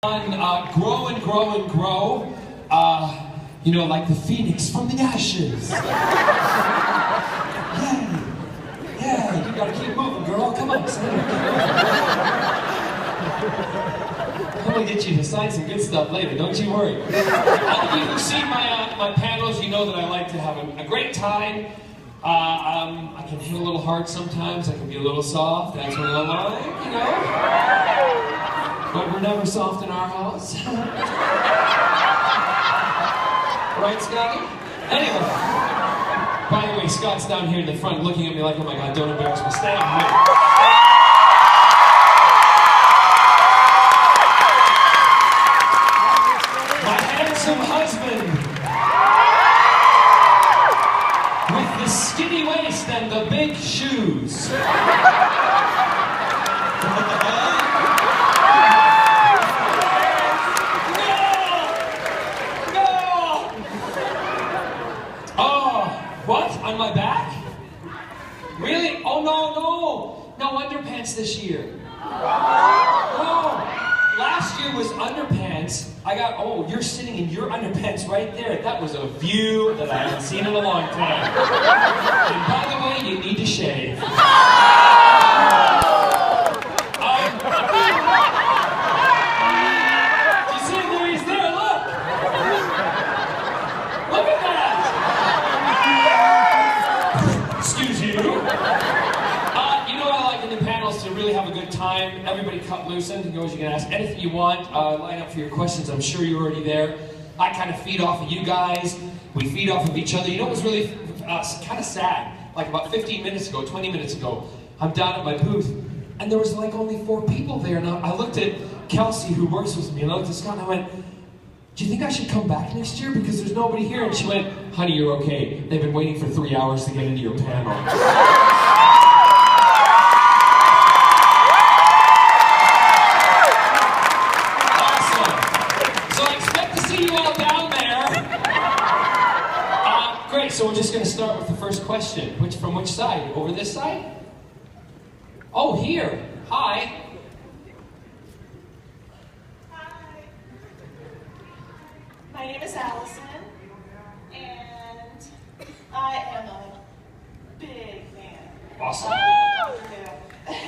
Grow and grow and grow. You know, like the phoenix from the ashes. Yeah, you gotta keep moving, girl. Come on, son. I'm gonna get you to sign some good stuff later, don't you worry. All of you who've seen my panels, you know that I like to have a great time. I can hit a little hard sometimes, I can be a little soft, that's what I like, you know? But we're never soft in our house. Right, Scotty? Anyway. By the way, Scott's down here in the front looking at me like, oh my God, don't embarrass me. Stay on here. My handsome husband. With the skinny waist and the big shoes. What? On my back? Really? Oh, no. No underpants this year. No. Last year was underpants. Oh, you're sitting in your underpants right there. That was a view that I haven't seen in a long time. And by the way, you need to shave. You see, there he's there, look. Look at that. Excuse you. You know what I like in the panels to really have a good time. Everybody cut loose. Anything goes. You can ask anything you want. Line up for your questions. I'm sure you're already there. I kind of feed off of you guys. We feed off of each other. You know what was really kind of sad? Like about 15 minutes ago, 20 minutes ago, I'm down at my booth, and there was like only 4 people there. And I looked at Kelsey, who works with me, and I looked at Scott, and I went, do you think I should come back next year? Because there's nobody here. And she went, honey, you're okay. They've been waiting for 3 hours to get into your panel. Awesome. So I expect to see you all down there. Great, so we're just going to start with the first question. From which side? Over this side? Oh, here. Hi. My name is Allison, and I am a big fan. Awesome. And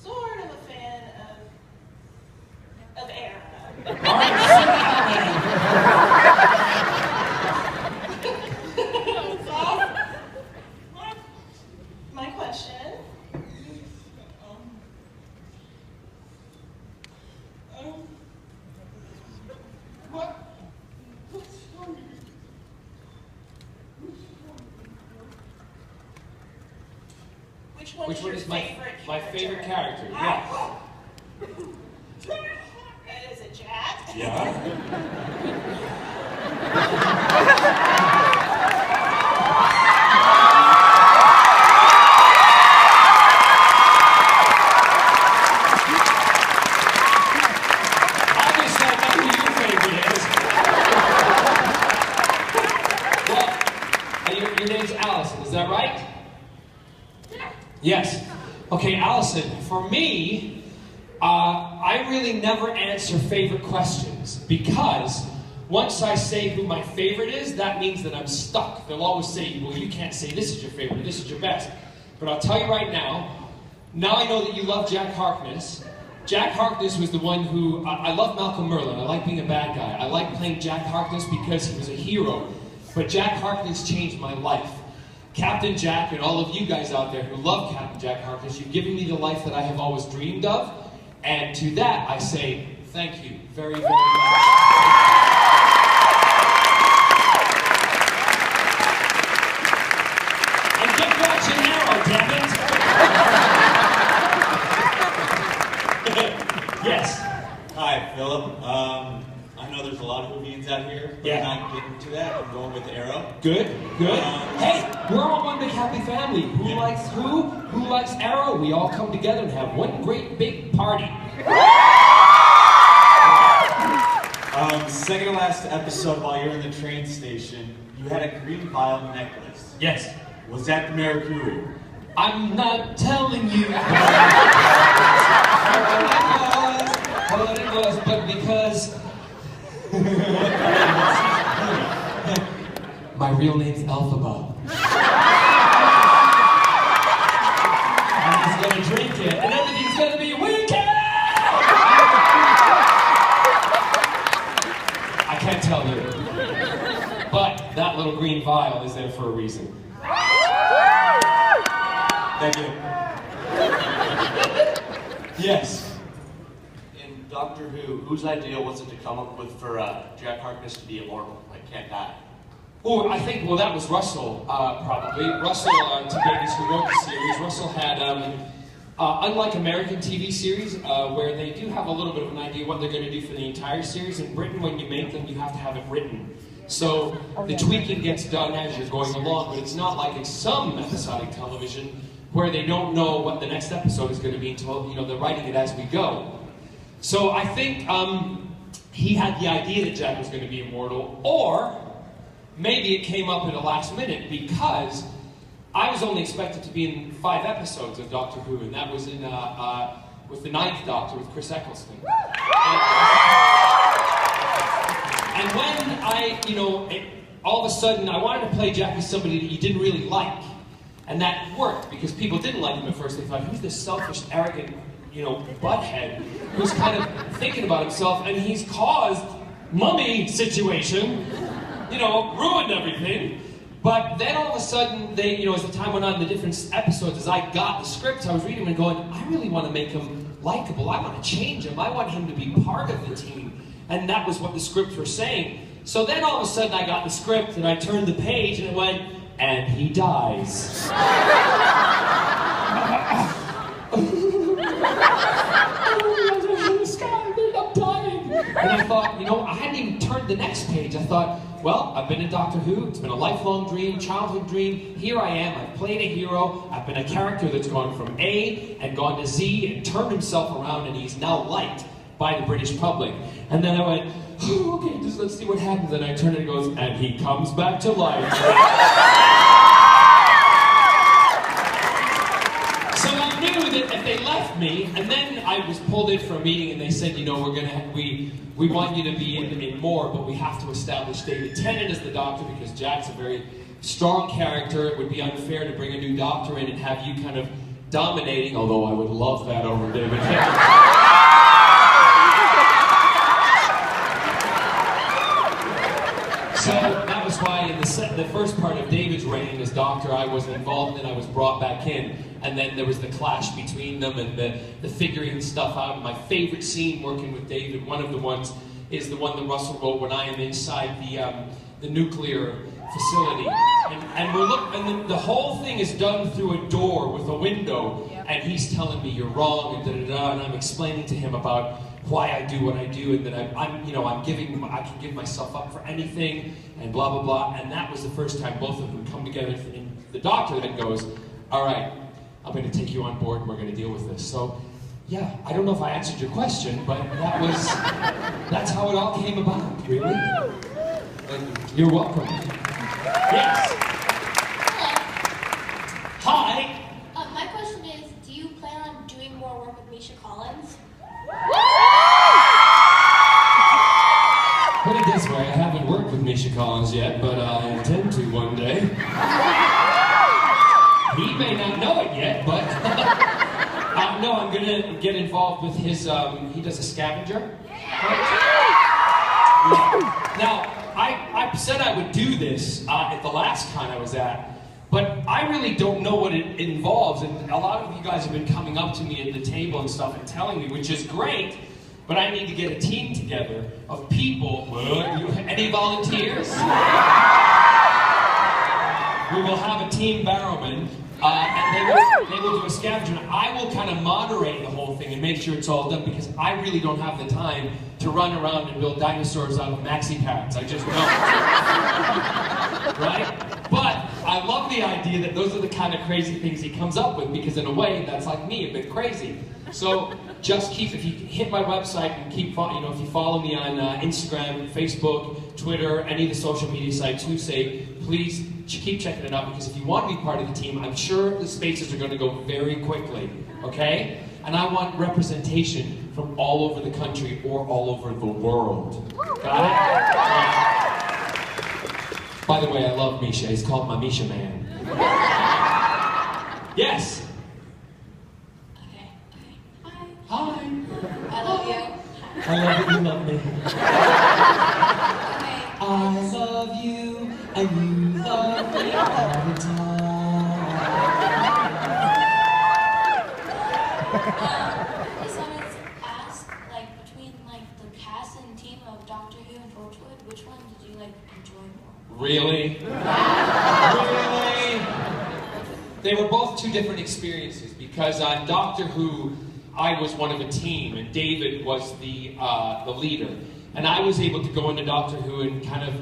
sort of a fan of Aaron. So, my question. Which one is my favorite character? Yeah. Is it Jack? Yeah. Obviously, I know who your favorite is. Well, your name's Allison, is that right? Yes. Okay, Allison, for me, I really never answer favorite questions because once I say who my favorite is, that means that I'm stuck. They'll always say, well, you can't say this is your favorite, this is your best. But I'll tell you right now I know that you love Jack Harkness. Jack Harkness was the one who, I love Malcolm Merlin. I like being a bad guy. I like playing Jack Harkness because he was a hero. But Jack Harkness changed my life. Captain Jack and all of you guys out there who love Captain Jack Harkness, you've given me the life that I have always dreamed of. And to that, I say thank you very, very much. And get watching Arrow, damn it! Yes. Hi, Philip. I know there's a lot of Hoovians out here, but Yeah. I'm not getting to that. I'm going with Arrow. Good. Hey, we're all one big happy family. Who likes who? Who likes Arrow? We all come together and have one great big party. Second to last episode, while you were in the train station, you had a green vial necklace. Yes. Was that the Mercury? I'm not telling you what it was, but because my real name's Elphaba. And he's gonna drink it, and everything's gonna be wicked! I can't tell you. But that little green vial is there for a reason. Thank you. Yes. In Doctor Who, whose idea was it to come up with for Jack Harkness to be immortal, like can't die? Oh, I think, well, that was Russell, probably. Russell, to Davies, who wrote the series, Russell had, unlike American TV series, where they do have a little bit of an idea what they're going to do for the entire series, in Britain, when you make them, you have to have it written. So the tweaking gets done as you're going along, but it's not like in some episodic television where they don't know what the next episode is going to be until, they're writing it as we go. So I think he had the idea that Jack was going to be immortal, or maybe it came up at the last minute because I was only expected to be in 5 episodes of Doctor Who, and that was in with the 9th Doctor with Chris Eccleston. And when all of a sudden I wanted to play Jack as somebody that you didn't really like. And that worked, because people didn't like him at first. They thought, who's this selfish, arrogant, butthead who's kind of thinking about himself, and he's caused mummy situation, ruined everything. But then all of a sudden, they, as the time went on, the different episodes, as I got the scripts, I was reading them and going, I really want to make him likable. I want to change him. I want him to be part of the team. And that was what the scripts were saying. So then all of a sudden I got the script and I turned the page and it went, and he dies. And I thought, I hadn't even turned the next page. I thought, well, I've been in Doctor Who. It's been a lifelong dream, childhood dream. Here I am. I've played a hero. I've been a character that's gone from A and gone to Z and turned himself around, and he's now liked by the British public. And then I went, oh, okay, just let's see what happens. And I turn it and it goes, and he comes back to life. So I knew that if they left me, and then I was pulled in for a meeting and they said, we want you to be in more, but we have to establish David Tennant as the Doctor because Jack's a very strong character. It would be unfair to bring a new Doctor in and have you kind of dominating, although I would love that over David Tennant. So that was why in the first part of David's reign as Doctor, I wasn't involved and I was brought back in. And then there was the clash between them and the figuring stuff out. My favorite scene working with David, one of the ones, is the one that Russell wrote when I am inside the nuclear facility. And the whole thing is done through a door with a window. And he's telling me you're wrong and da-da-da. And I'm explaining to him about why I do what I do, and that I can give myself up for anything, and blah, blah, blah. And that was the first time both of them come together, and the Doctor then goes, all right, I'm going to take you on board, and we're going to deal with this. So, yeah, I don't know if I answered your question, but that's how it all came about, really. You're welcome. Yes. Hello. Hi. My question is, do you plan on doing more work with Misha Collins? Put it this way, I haven't worked with Misha Collins yet, but I intend to one day. He may not know it yet, but no, I'm gonna get involved with his, he does a scavenger. Now, I said I would do this at the last con I was at, but I really don't know what it involves, and a lot of you guys have been coming up to me at the table and stuff and telling me, which is great, but I need to get a team together of people. Any volunteers? We will have a team Barrowman, and they will do a scavenger. I will kind of moderate the whole thing and make sure it's all done because I really don't have the time to run around and build dinosaurs out of maxi pads. I just don't. Right? But I love the idea that those are the kind of crazy things he comes up with because in a way that's like me, a bit crazy. So just if you hit my website and if you follow me on Instagram, Facebook, Twitter, any of the social media sites, who say, please keep checking it out, because if you want to be part of the team, I'm sure the spaces are going to go very quickly, okay? And I want representation from all over the country or all over the world. Got it? By the way, I love Misha. He's called my Misha man. Yes? Okay. Hi. Hi. I love you. I love that you love me. Okay. I love you, and you love me all the time. I just wanted to ask, like, between like the cast and team of Doctor Who and Torchwood, which one did you like enjoy more? Really? Really? They were both two different experiences, because on Doctor Who, I was one of a team, and David was the leader. And I was able to go into Doctor Who and kind of,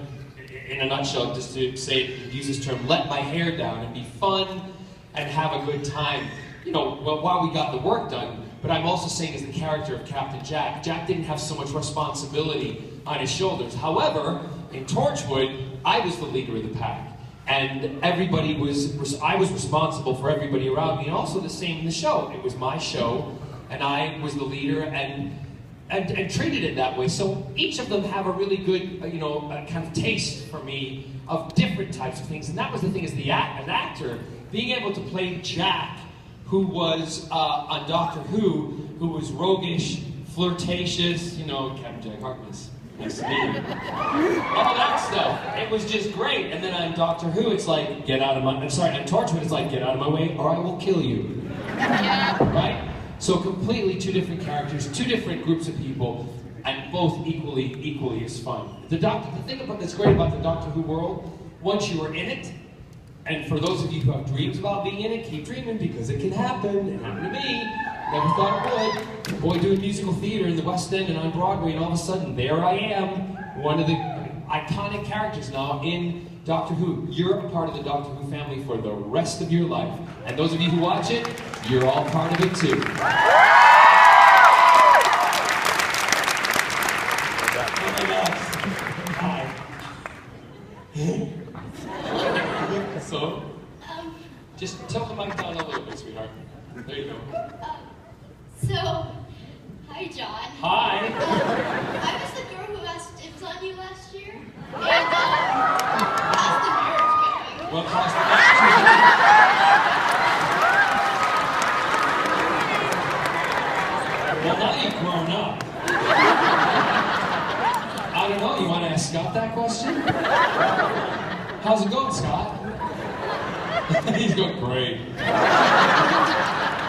in a nutshell, just to say, use this term, let my hair down and be fun and have a good time. You know, well, while we got the work done, but I'm also saying as the character of Captain Jack, Jack didn't have so much responsibility on his shoulders. However, in Torchwood, I was the leader of the pack. And everybody I was responsible for everybody around me, and also the same in the show. It was my show, and I was the leader, and treated it that way. So each of them have a really good, kind of taste for me of different types of things. And that was the thing, as an actor, being able to play Jack, who was on Doctor Who was roguish, flirtatious, Captain Jack Harkness. Nice to meet you. All that stuff. It was just great. And then on Doctor Who, it's like, on Torchwood, it's like, get out of my way or I will kill you. Yeah. Right? So completely two different characters, two different groups of people, and both equally as fun. The thing that's great about the Doctor Who world, once you are in it, and for those of you who have dreams about being in it, keep dreaming, because it can happen. It happened to me. Never thought it would. Boy, doing musical theater in the West End and on Broadway, and all of a sudden, there I am, one of the iconic characters now in Doctor Who. You're a part of the Doctor Who family for the rest of your life. And those of you who watch it, you're all part of it too. Hi. So, just tilt the mic down a little bit, sweetheart. There you go. So, hi John. Hi. I was the girl who asked dibs on you last year. And how's the marriage going? Well, how's the Well, now you've grown up. I don't know, you want to ask Scott that question? How's it going, Scott? He's going great.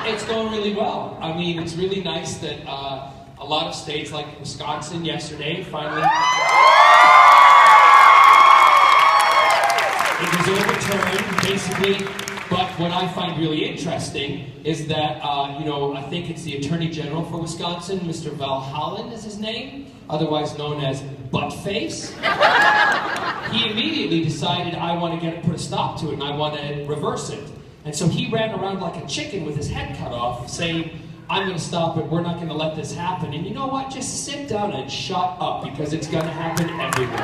It's going really well. I mean, it's really nice that a lot of states, like Wisconsin yesterday, finally... It was overturned, basically, but what I find really interesting is that, I think it's the Attorney General for Wisconsin, Mr. Valhallen is his name, otherwise known as Buttface. He immediately decided, I want to put a stop to it, and I want to reverse it. And so he ran around like a chicken with his head cut off, saying, I'm going to stop it, we're not going to let this happen. And you know what? Just sit down and shut up, because it's going to happen everywhere.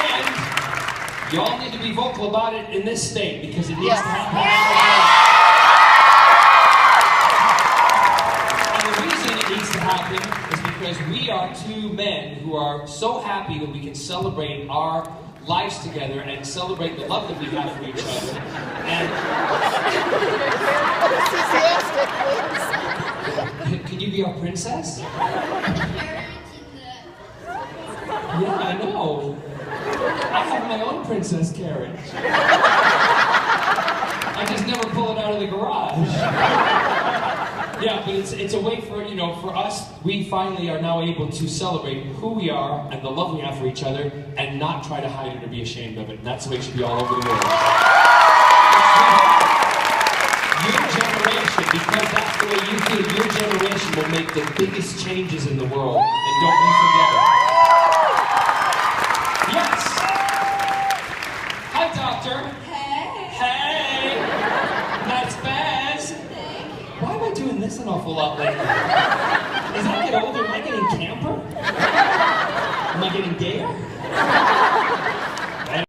And y'all need to be vocal about it in this state, because it needs to happen. And the reason it needs to happen is because we are two men who are so happy that we can celebrate our lives together and celebrate the love that we have for each other. And can you be our princess? The carriage and Yeah, I know. I have my own princess carriage. I just never pull it out of the garage. Yeah, but it's a way for, for us, we finally are now able to celebrate who we are and the love we have for each other and not try to hide it or be ashamed of it. And that's the way it should be all over the world. Your generation, because that's the way you feel, your generation will make the biggest changes in the world. And don't you forget it. Yes. Hi, Doctor. Hey. Hey. That's Baz. Why am I doing this an awful lot lately?